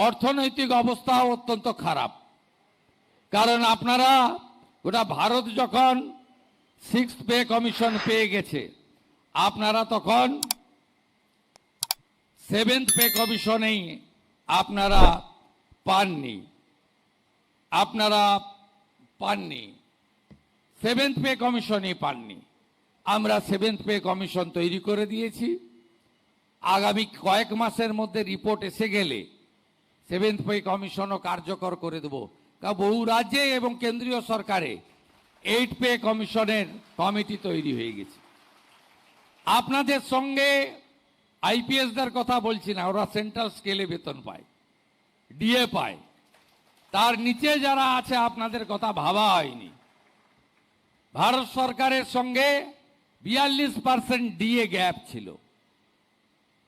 অর্থনৈতিক অবস্থাও অত্যন্ত খারাপ। কারণ আপনারা গোটা ভারত যখন 6th পে কমিশন পেয়ে গেছে, আপনারা তখন 7th পে কমিশনেই আপনারা পাননি। 7th পে কমিশনই পাননি। আমরা 7th পে কমিশন তৈরি করে দিয়েছি। আগামী কয়েক মাসের মধ্যে রিপোর্ট এসে গেলে 7th পে কমিশনও কার্যকর করে দেব। কারণ বহু রাজ্যে এবং কেন্দ্রীয় সরকারে 8th পে কমিশনের কমিটি তৈরি হয়ে গেছে। আপনাদের সঙ্গে আইপিএসদের কথা বলছি না, ওরা সেন্ট্রাল স্কেলে বেতন পায়, ডিএ পায়। তার নিচে যারা আছে আপনাদের কথা ভাবা হয়নি। ভারত সরকারের সঙ্গে 42% ডিএ গ্যাপ ছিল।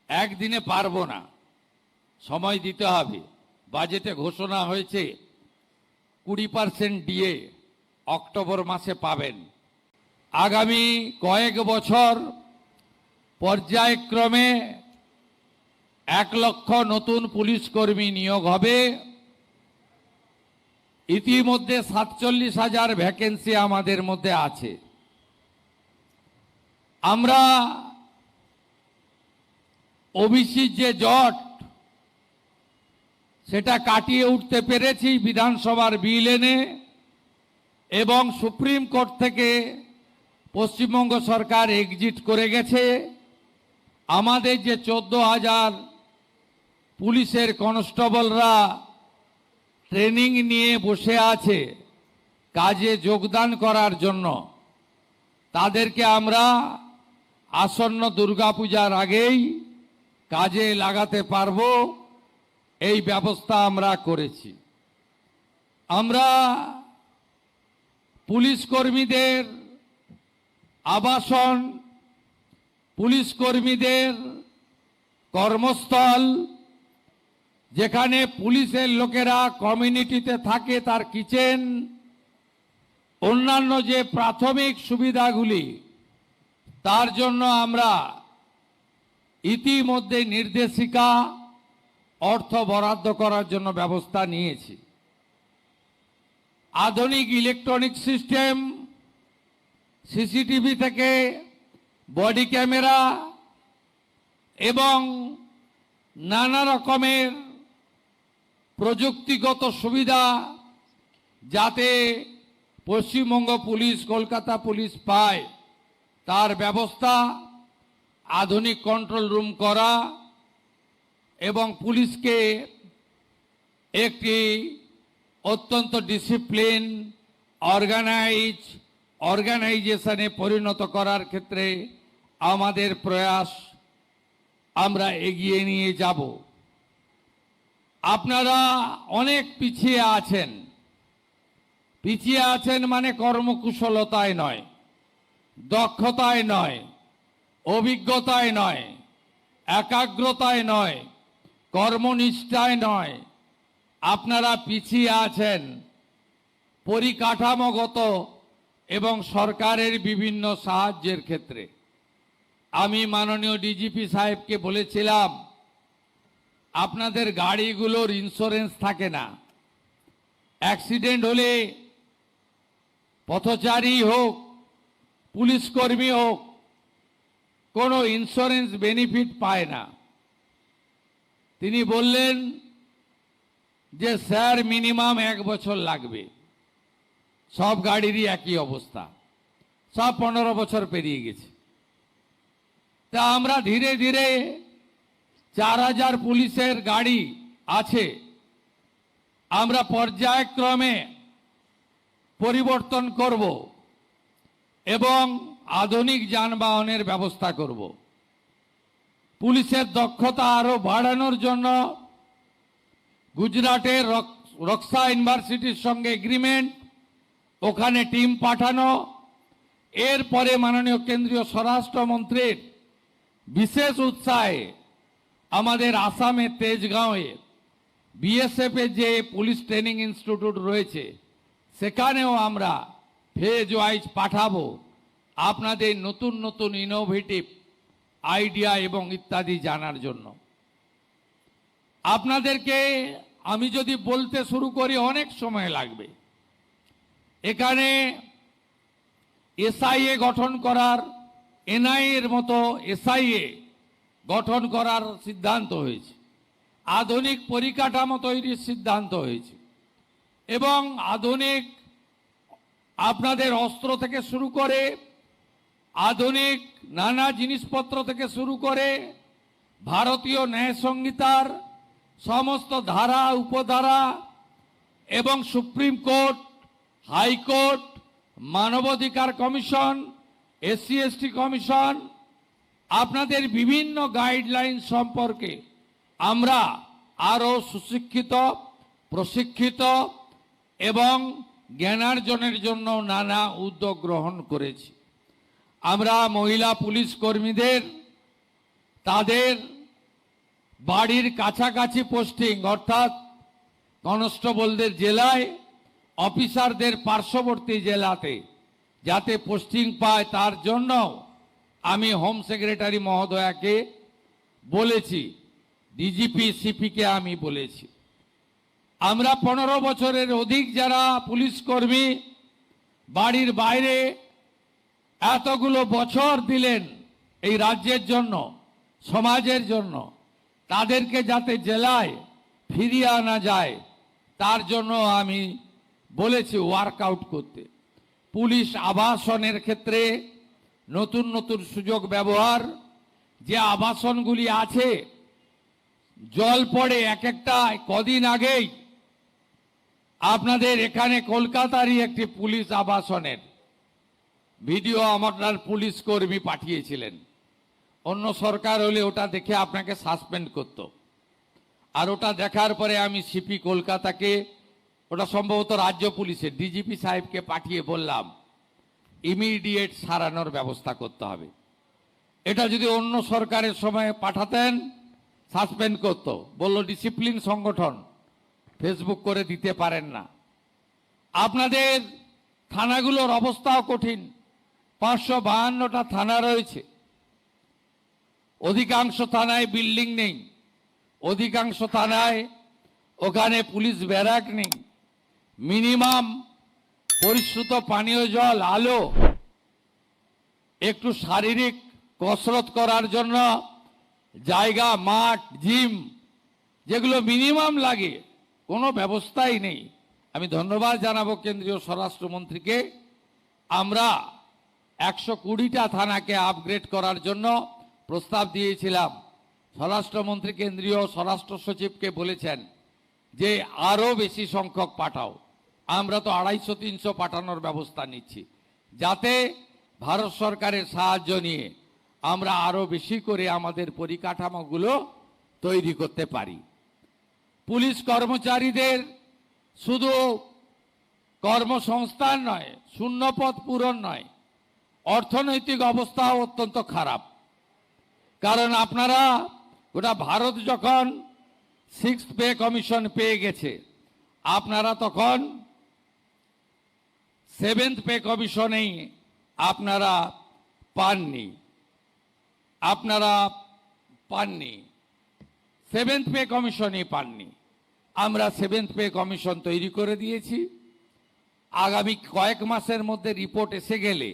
একদিনে পারবো না, সময় দিতে হবে। বাজেটে ঘোষণা হয়েছে 20% ডিএ অক্টোবর মাসে পাবেন। আগামী কয়েক বছর পর্যায়ক্রমে 1 লক্ষ নতুন পুলিশ কর্মী নিয়োগ হবে। ইতিমধ্যে 47,000 ভ্যাকেন্সি আমাদের মধ্যে আছে। আমরা ওবিসির যে জট সেটা কাটিয়ে উঠতে পেরেছি বিধানসভার বিল এনে, এবং সুপ্রিম কোর্ট থেকে পশ্চিমবঙ্গ সরকার এক্সিট করে গেছে। আমাদের যে 14,000 পুলিশের কনস্টেবলরা ট্রেনিং নিয়ে বসে আছে কাজে যোগদান করার জন্য, তাদেরকে আমরা আসন্ন দুর্গাপূজার আগেই কাজে লাগাতে পারবো, এই ব্যবস্থা আমরা করেছি। আমরা পুলিশ কর্মীদের আবাসন, পুলিশ কর্মীদের কর্মস্থল, যেখানে পুলিশের লোকেরা কমিউনিটিতে থাকে তার কিচেন, অন্যান্য যে প্রাথমিক সুবিধাগুলি, তার জন্য আমরা ইতিমধ্যে নির্দেশিকা অর্থ বরাদ্দ করার জন্য ব্যবস্থা নিয়েছি। আধুনিক ইলেকট্রনিক সিস্টেম, সিসিটিভি থেকে বডি ক্যামেরা এবং নানা রকমের প্রযুক্তিগত সুবিধা যাতে পশ্চিমবঙ্গ পুলিশ, কলকাতা পুলিশ পায় তার ব্যবস্থা, আধুনিক কন্ট্রোল রুম করা এবং পুলিশকে একটি অত্যন্ত ডিসিপ্লিন অর্গানাইজেশনে পরিণত করার ক্ষেত্রে আমাদের প্রয়াস আমরা এগিয়ে নিয়ে যাব। আপনারা অনেক পিছিয়ে আছেন মানে কর্মকুশলতায় নয়, দক্ষতায় নয়, অভিজ্ঞতায় নয়, একাগ্রতায় নয়, কর্মনিষ্ঠায় নয়। আপনারা পিছিয়ে আছেন পরিকাঠামোগত এবং সরকারের বিভিন্ন সাহায্যের ক্ষেত্রে। আমি মাননীয় ডিজিপি সাহেবকে বলেছিলাম, আপনাদের গাড়িগুলোর ইন্স্যুরেন্স থাকে না। অ্যাক্সিডেন্ট হলে পথচারী হোক, পুলিশ কর্মী হোক, কোনো ইন্স্যুরেন্স বেনিফিট পায় না। তিনি বললেন যে স্যার মিনিমাম 1 বছর লাগবে। সব গাড়িরই একই অবস্থা, সব 15 বছর পেরিয়ে গেছে। তা আমরা ধীরে ধীরে 4,000 পুলিশের গাড়ি আছে, আমরা পর্যায়ক্রমে পরিবর্তন করব এবং আধুনিক যানবাহনের ব্যবস্থা করব। পুলিশের দক্ষতা আরো বাড়ানোর জন্য গুজরাটের রক্সা ইউনিভার্সিটির সঙ্গে এগ্রিমেন্ট, ওখানে টিম পাঠানো। এরপরে মাননীয় কেন্দ্রীয় স্বরাষ্ট্রমন্ত্রীর বিশেষ উৎসাহে আমাদের আসামের তেজগাঁওয়ে বিএসএফ এর যে পুলিশ ট্রেনিং ইনস্টিটিউট রয়েছে সেখানেও আমরা ফেজ ওয়াইজ পাঠাবো আপনাদের নতুন নতুন ইনোভেটিভ আইডিয়া এবং ইত্যাদি জানার জন্য। আপনাদেরকে আমি যদি বলতে শুরু করি অনেক সময় লাগবে। এখানে এসআইএ গঠন করার, এনআইএ এর মতো এসআইএ গঠন করার সিদ্ধান্ত হয়েছে, আধুনিক পরিকাঠামো তৈরির সিদ্ধান্ত হয়েছে এবং আধুনিক আপনাদের অস্ত্র থেকে শুরু করে আধুনিক নানা জিনিসপত্র থেকে শুরু করে ভারতীয় ন্যায় সংহিতার সমস্ত ধারা, উপধারা এবং সুপ্রিম কোর্ট, হাইকোর্ট, মানবাধিকার কমিশন, এসসি এসটি কমিশন, আপনাদের বিভিন্ন গাইডলাইন সম্পর্কে আমরা আরও সুশিক্ষিত, প্রশিক্ষিত এবং জ্ঞানার্জনের জন্য নানা উদ্যোগ গ্রহণ করেছি। আমরা মহিলা পুলিশ কর্মীদের তাদের বাড়ির কাছাকাছি পোস্টিং, অর্থাৎ কনস্টেবলদের জেলায়, অফিসারদের পার্শ্ববর্তী জেলাতে যাতে পোস্টিং পায় তার জন্য আমি হোম সেক্রেটারি মহোদয়াকে বলেছি, ডিজিপি সিপিকে আমি বলেছি। আমরা 15 বছরের অধিক যারা পুলিশ কর্মী বাড়ির বাইরে এতগুলো বছর দিলেন এই রাজ্যের জন্য, সমাজের জন্য, তাদেরকে যাতে জেলায় ফিরিয়ে আনা যায় তার জন্য আমি বলেছি ওয়ার্কআউট করতে। পুলিশ আবাসনের ক্ষেত্রে নতুন নতুন সুযোগ ব্যবহার, যে আবাসনগুলি আছে জল পড়ে এক একটা, কদিন আগেই আপনাদের এখানে কলকাতারই একটি পুলিশ আবাসনের ভিডিও আমার পুলিশ কর্মী পাঠিয়েছিলেন। অন্য সরকার হলে ওটা দেখে আপনাকে সাসপেন্ড করত, আর ওটা দেখার পরে আমি সিপি কলকাতাকে, ওটা সম্ভবত রাজ্য পুলিশের ডিজিপি সাহেবকে পাঠিয়ে বললাম ইমিডিয়েট সারানোর ব্যবস্থা করতে হবে। এটা যদি অন্য সরকারের সময় পাঠাতেন সাসপেন্ড করত, বলল ডিসিপ্লিন সংগঠন, ফেসবুক করে দিতে পারেন না। আপনাদের থানাগুলোর অবস্থাও কঠিন। 552টা থানা রয়েছে, অধিকাংশ থানায় বিল্ডিং নেই, অধিকাংশ থানায় ওখানে পুলিশ ব্যারাক নেই, মিনিমাম পরিশ্রুত পানীয় জল, আলো, একটু শারীরিক কসরত করার জন্য জায়গা, মাঠ, জিম, যেগুলো মিনিমাম লাগে, কোনো ব্যবস্থাই নেই। আমি ধন্যবাদ জানাবো কেন্দ্রীয় স্বরাষ্ট্রমন্ত্রীকে। আমরা 120টা থানাকে আপগ্রেড করার জন্য প্রস্তাব দিয়েছিলাম। স্বরাষ্ট্রমন্ত্রী কেন্দ্রীয় স্বরাষ্ট্র সচিবকে বলেছেন যে আরও বেশি সংখ্যক পাঠাও। আমরা তো 250-300 পাঠানোর ব্যবস্থা নিচ্ছি, যাতে ভারত সরকারের সাহায্য নিয়ে আমরা আরও বেশি করে আমাদের পরিকাঠামোগুলো তৈরি করতে পারি। পুলিশ কর্মচারীদের শুধু কর্মসংস্থান নয়, শূন্যপদ পূরণ নয়, অর্থনৈতিক অবস্থাও অত্যন্ত খারাপ। কারণ আপনারা গোটা ভারত যখন 6th পে কমিশন পেয়ে গেছে, আপনারা তখন 7th পে কমিশনেই আপনারা পাননি, 7th পে কমিশনই পাননি। আমরা 7th পে কমিশন তৈরি করে দিয়েছি। আগামী কয়েক মাসের মধ্যে রিপোর্ট এসে গেলে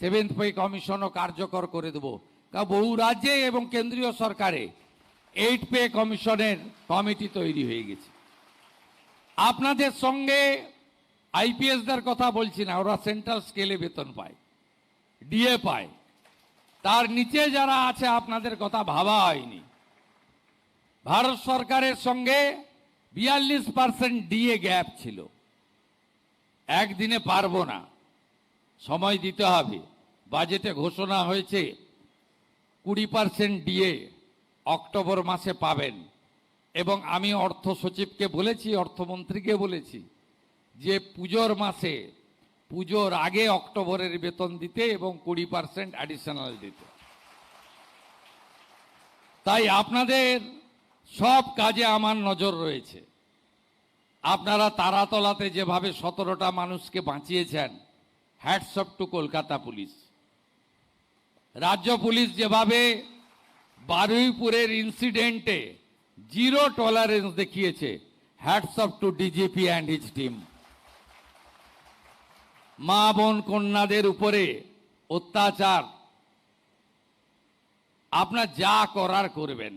7th পে কমিশনও কার্যকর করে দেব। কারণ বহু রাজ্যে এবং কেন্দ্রীয় সরকারে 8th পে কমিশনের কমিটি তৈরি হয়ে গেছে। আপনাদের সঙ্গে আইপিএসদের কথা বলছি না, ওরা সেন্ট্রাল স্কেলে বেতন পায়, ডিএ পায়, তার নিচে যারা আছে আপনাদের কথা ভাবা হয়নি। ভারত সরকারের সঙ্গে 42% ডিএ গ্যাপ ছিল। একদিনে পারবো না, সময় দিতে হবে। বাজেটে ঘোষণা হয়েছে 20% ডিএ অক্টোবর মাসে পাবেন, এবং আমি অর্থ সচিবকে বলেছি, অর্থমন্ত্রীকে বলেছি যে পুজোর মাসে, পুজোর আগে অক্টোবরের বেতন দিতে এবং 20% অ্যাডিশনাল দিতে। তাই আপনাদের সব কাজে আমার নজর রয়েছে। আপনারা তারাতলাতে যেভাবে 17টা মানুষকে বাঁচিয়েছেন, hats off to Kolkata police. রাজ্য পুলিশ যেভাবে বারুইপুরের ইনসিডেন্টে জিরো টলারেন্স দেখিয়েছে। Hats off to DGP and his team. মা বোন কন্যাদের উপরে অত্যাচার, আপনার যা করার করবেন,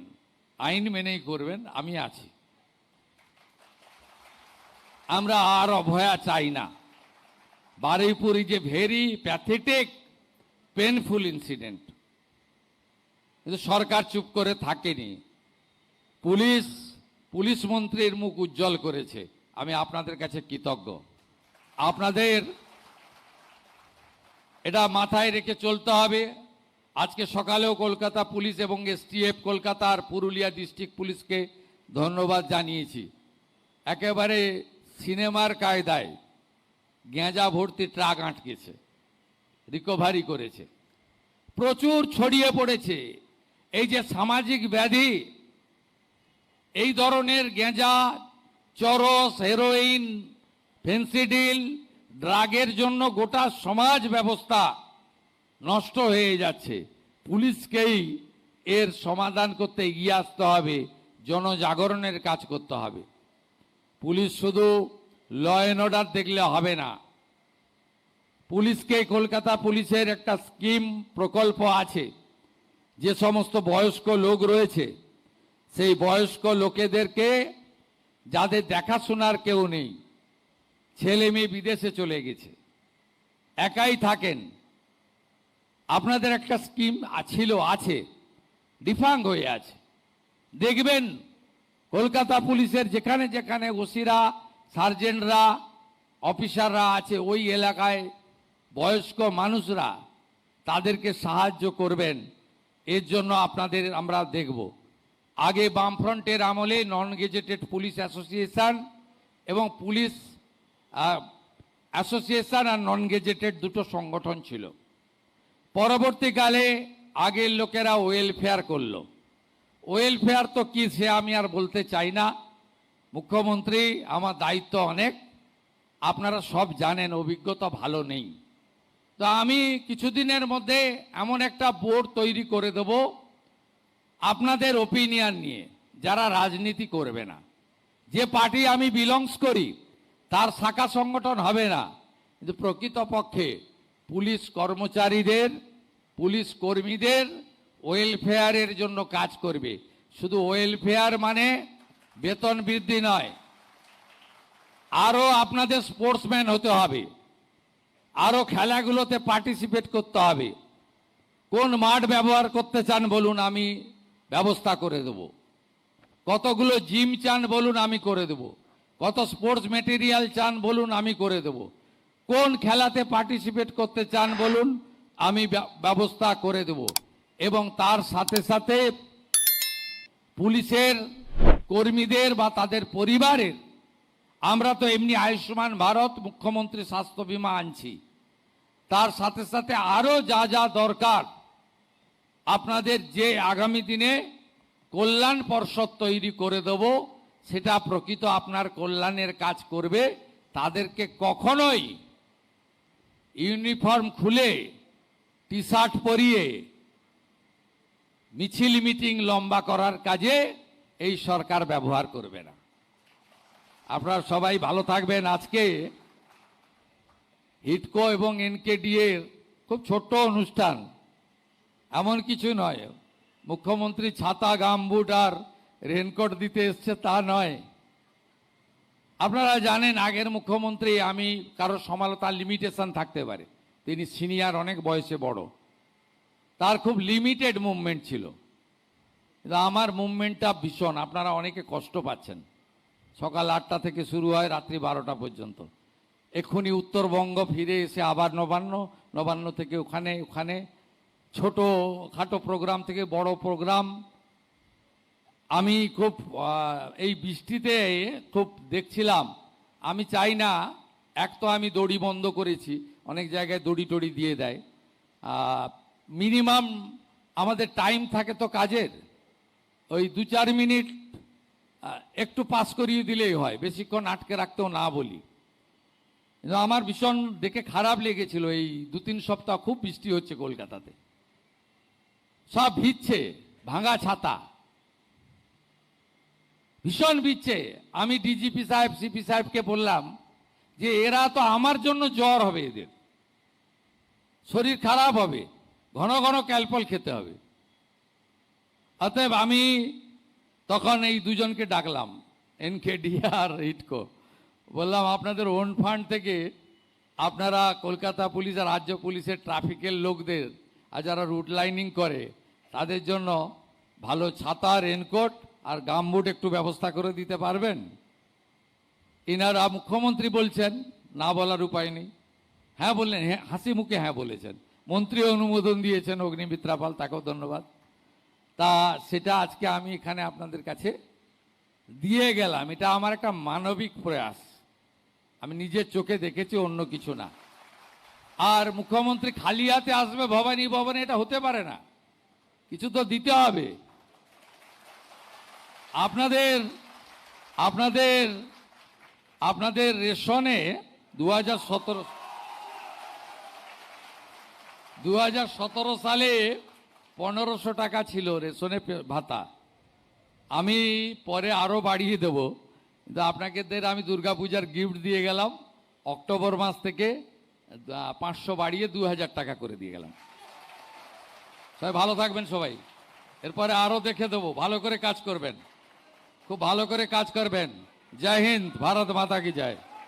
আইন মেনেই করবেন, আমি আছি। আমরা আর অভয়া চাই না। Baruipur is a very pathetic painful incident, কিন্তু সরকার চুপ করে থাকেনি। পুলিশ মন্ত্রীর মুখ উজ্জ্বল করেছে। আমি আপনাদের কাছে কৃতজ্ঞ। আপনাদের এটা মাথায় রেখে চলতে হবে। আজকে সকালেও কলকাতা পুলিশ এবং এসটিএফ কলকাতার পুরুলিয়া ডিস্ট্রিক্ট পুলিশকে ধন্যবাদ জানিয়েছি। একেবারে সিনেমার কায়দায় গেঁজা ভর্তি ট্রাক আটকেছে, রিকভারি করেছে। প্রচুর ছড়িয়ে পড়েছে এই যে সামাজিক ব্যাধি, এই ধরনের গেঁজা, চরস, হেরোইন, ফেন্সিডিল, ড্রাগের জন্য গোটা সমাজ ব্যবস্থা নষ্ট হয়ে যাচ্ছে। পুলিশকেই এর সমাধান করতে এগিয়ে আসতে হবে, জনজাগরণের কাজ করতে হবে। পুলিশ শুধু ল অ্যান্ড অর্ডার দেখলে হবে না। পুলিশকে, কলকাতা পুলিশের একটা স্কিম প্রকল্প আছে, যে সমস্ত বয়স্ক লোক রয়েছে সেই বয়স্ক লোকেদেরকে, যাদের দেখাশোনার কেউ নেই, ছেলে মেয়ে বিদেশে চলে গেছে, একাই থাকেন, আপনাদের একটা স্কিম ছিল, আছে, ডিফাঙ্গ হয়ে আছে। দেখবেন কলকাতা পুলিশের যেখানে যেখানে ওসিরা, সার্জেন্টরা, অফিসাররা আছে, ওই এলাকায় বয়স্ক মানুষরা, তাদেরকে সাহায্য করবেন। এর জন্য আপনাদের আমরা দেখব। আগে বামফ্রন্টের আমলে নন গেজেটেড পুলিশ অ্যাসোসিয়েশন এবং পুলিশ অ্যাসোসিয়েশন আর নন গেজেটেড দুটো সংগঠন ছিল। পরবর্তীকালে আগের লোকেরা ওয়েলফেয়ার করলো। ওয়েলফেয়ার তো কি সে আমি আর বলতে চাই না। মুখ্যমন্ত্রী, আমার দায়িত্ব অনেক, আপনারা সব জানেন, অভিজ্ঞতা ভালো নেই। তো আমি কিছুদিনের মধ্যে এমন একটা বোর্ড তৈরি করে দেব আপনাদের ওপিনিয়ন নিয়ে, যারা রাজনীতি করবে না। যে পার্টি আমি বিলংস করি তার শাখা সংগঠন হবে না, কিন্তু প্রকৃতপক্ষে পুলিশ কর্মচারীদের, পুলিশ কর্মীদের ওয়েলফেয়ারের জন্য কাজ করবে। শুধু ওয়েলফেয়ার মানে বেতন বৃদ্ধি নয়, আরও আপনাদের স্পোর্টসম্যান হতে হবে, আরও খেলাগুলোতে পার্টিসিপেট করতে হবে। কোন মাঠ ব্যবহার করতে চান বলুন, আমি ব্যবস্থা করে দেব। কতগুলো জিম চান বলুন, আমি করে দেব। কত স্পোর্টস মেটেরিয়াল চান বলুন, আমি করে দেব। কোন খেলাতে পার্টিসিপেট করতে চান বলুন, আমি ব্যবস্থা করে দেব। এবং তার সাথে সাথে পুলিশের কর্মীদের বা তাদের পরিবারের, আমরা তো এমনি আয়ুষ্মান ভারত, মুখ্যমন্ত্রী স্বাস্থ্য বীমা আনছি, তার সাথে সাথে আরও যা যা দরকার, আপনাদের যে আগামী দিনে কল্যাণ পর্ষদ তৈরি করে দেব, সেটা প্রকৃত আপনার কল্যাণের কাজ করবে। তাদেরকে কখনোই ইউনিফর্ম খুলে, টি শার্ট পরিয়ে মিছিল মিটিং লম্বা করার কাজে এই সরকার ব্যবহার করবে না। আপনারা সবাই ভালো থাকবেন। আজকে হিডকো এবং এনকেডি এর খুব ছোট্ট অনুষ্ঠান, এমন কিছু নয়। মুখ্যমন্ত্রী ছাতা, গামবুট আর রেনকোট দিতে এসছে তা নয়। আপনারা জানেন আগের মুখ্যমন্ত্রী, আমি কারো সমালোচনার লিমিটেশন থাকতে পারে, তিনি সিনিয়র, অনেক বয়সে বড়, তার খুব লিমিটেড মুভমেন্ট ছিল। কিন্তু আমার মুভমেন্টটা ভীষণ। আপনারা অনেকে কষ্ট পাচ্ছেন। সকাল 8টা থেকে শুরু হয়, রাত্রি 12টা পর্যন্ত। এক্ষুনি উত্তরবঙ্গ ফিরে এসে আবার নবান্ন, নবান্ন থেকে ওখানে ছোট খাটো প্রোগ্রাম থেকে বড় প্রোগ্রাম। আমি খুব এই বৃষ্টিতে খুব দেখছিলাম। আমি চাই না, এক তো আমি দড়ি বন্ধ করেছি, অনেক জায়গায় দড়ি টড়ি দিয়ে দেয়। মিনিমাম আমাদের টাইম থাকে তো কাজের, ওই 2-4 মিনিট একটু পাস করিয়ে দিলেই হয়, বেশিক্ষণ আটকে রাখতেও না বলি। কিন্তু আমার ভীষণ দেখে খারাপ লেগেছিল, এই 2-3 সপ্তাহ খুব বৃষ্টি হচ্ছে কলকাতাতে, সব ভিজছে, ভাঙা ছাতা। ভীষণ বিচ্ছে। আমি ডিজিপি সাহেব সিপি সাহেবকে বললাম যে এরা তো আমার জন্য জ্বর হবে, এদের শরীর খারাপ হবে, ঘন ঘন ক্যালপল খেতে হবে। অতএব আমি তখন এই দুজনকে ডাকলাম, এনকেডি আর ইটকো, বললাম আপনাদের ওন ফান্ড থেকে আপনারা কলকাতা পুলিশ আর রাজ্য পুলিশের ট্রাফিকের লোকদের আর যারা রুট লাইনিং করে তাদের জন্য ভালো ছাতা, রেনকোট আর গামবুট একটু ব্যবস্থা করে দিতে পারবেন? ইনারা মুখ্যমন্ত্রী বলছেন, না বলার উপায় নেই। হ্যাঁ বললেন, হ্যাঁ, হাসি মুখে হ্যাঁ বলেছেন। মন্ত্রী অনুমোদন দিয়েছেন, অগ্নিমিত্রা পাল, তাকেও ধন্যবাদ। তা সেটা আজকে আমি এখানে আপনাদের কাছে দিয়ে গেলাম। এটা আমার একটা মানবিক প্রয়াস, আমি নিজের চোখে দেখেছি, অন্য কিছু না। আর মুখ্যমন্ত্রী খালি হাতে আসবে ভবানী ভবনে, এটা হতে পারে না, কিছু তো দিতে হবে। আপনাদের আপনাদের আপনাদের রেশনে 2017 সালে 1500 টাকা ছিল রেশনে ভাতা। আমি পরে আরো বাড়িয়ে দেব, কিন্তু আপনাকে আমি দুর্গাপূজার গিফট দিয়ে গেলাম, অক্টোবর মাস থেকে 500 বাড়িয়ে 2000 টাকা করে দিয়ে গেলাম। সবাই ভালো থাকবেন সবাই, এরপরে আরো দেখে দেবো। ভালো করে কাজ করবেন, খুব ভালো করে কাজ করবেন। জয় হিন্দ, ভারত মাতা কি জয়।